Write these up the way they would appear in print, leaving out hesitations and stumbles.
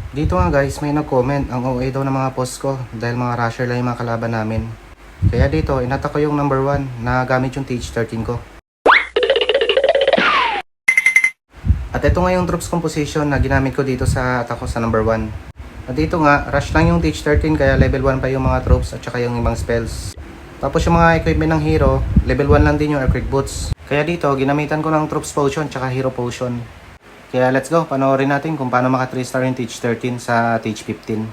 Dito nga guys, may nag-comment ang OA daw ng mga post ko dahil mga rusher lang yung mga kalaban namin. Kaya dito, inatak ko yung number 1 na gamit yung TH13 ko. At ito nga yung troops composition na ginamit ko dito sa attack ko sa number 1. At dito nga, rush lang yung TH13 kaya level 1 pa yung mga troops at saka yung ibang spells. Tapos yung mga equipment ng hero, level 1 lang din yung earthquake boots. Kaya dito, ginamitan ko ng troops potion at saka hero potion. Kaya let's go, panoorin natin kung paano maka 3 star yung TH13 sa TH15.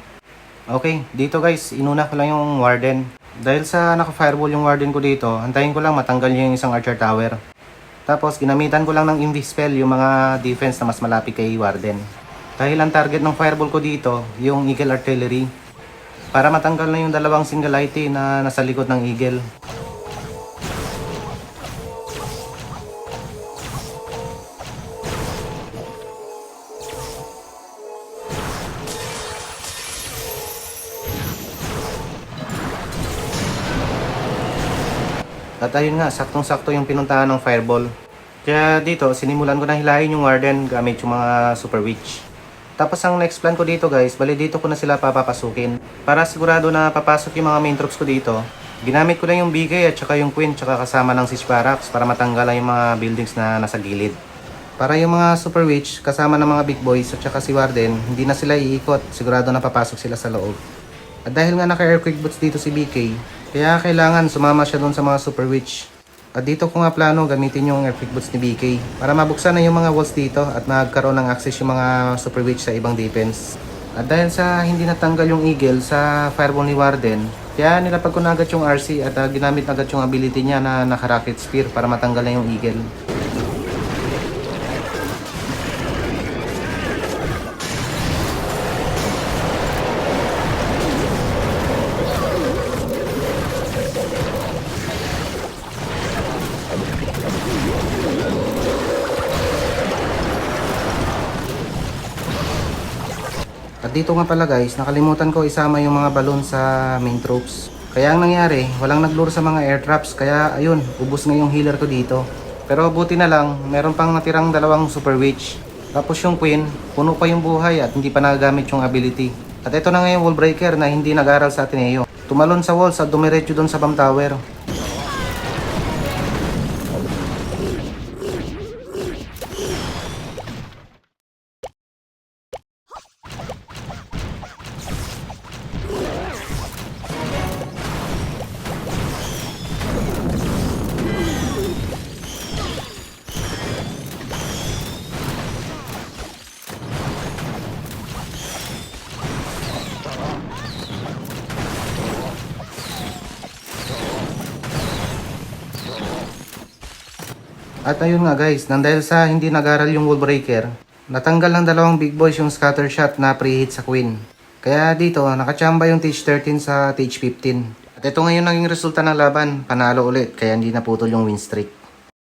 Okay, dito guys, inuna ko lang yung warden. Dahil sa naka-fireball yung warden ko dito, antayin ko lang matanggal yung isang archer tower. Tapos ginamitan ko lang ng invis spell yung mga defense na mas malapit kay warden. Dahil ang target ng fireball ko dito, yung eagle artillery. Para matanggal na yung dalawang single IT na nasa likod ng eagle. At ayun nga, saktong-sakto yung pinuntahan ng fireball. Kaya dito, sinimulan ko na hilahin yung warden gamit yung mga super witch. Tapos ang next plan ko dito guys, bali dito ko na sila papapasukin. Para sigurado na papasok yung mga main troops ko dito, ginamit ko lang yung BK at saka yung queen tsaka kasama ng siege barracks para matanggal lang yung mga buildings na nasa gilid. Para yung mga super witch kasama ng mga big boys at saka si warden, hindi na sila iikot, sigurado na papasok sila sa loob. At dahil nga naka-earthquake boots dito si BK, kaya kailangan sumama siya doon sa mga super witch. At dito ko nga plano gamitin yung earthquake boots ni BK para mabuksan na yung mga walls dito at magkaroon ng access yung mga super witch sa ibang defense. At dahil sa hindi natanggal yung eagle sa fireball ni Warden, kaya nilapag ko na agad yung RC at ginamit agad yung ability niya na naka-rocket spear para matanggal na yung eagle. At dito nga pala guys, nakalimutan ko isama yung mga balon sa main troops. Kaya ang nangyari, walang naglure sa mga air traps, kaya ayun, ubos nga yung healer ko dito. Pero buti na lang, meron pang natirang dalawang super witch. Tapos yung queen, puno pa yung buhay at hindi pa nagagamit yung ability. At ito na nga yung wall breaker na hindi nag-aral sa Ateneo. Tumalon sa walls at dumiretso doon sa bomb tower. At ayun nga guys, nang dahil sa hindi nag-aral yung wall breaker, natanggal ng dalawang big boys yung scatter shot na pre-hit sa queen. Kaya dito, nakachamba yung TH13 sa TH15. At ito ngayon naging resulta ng laban, panalo ulit, kaya hindi naputol yung win streak.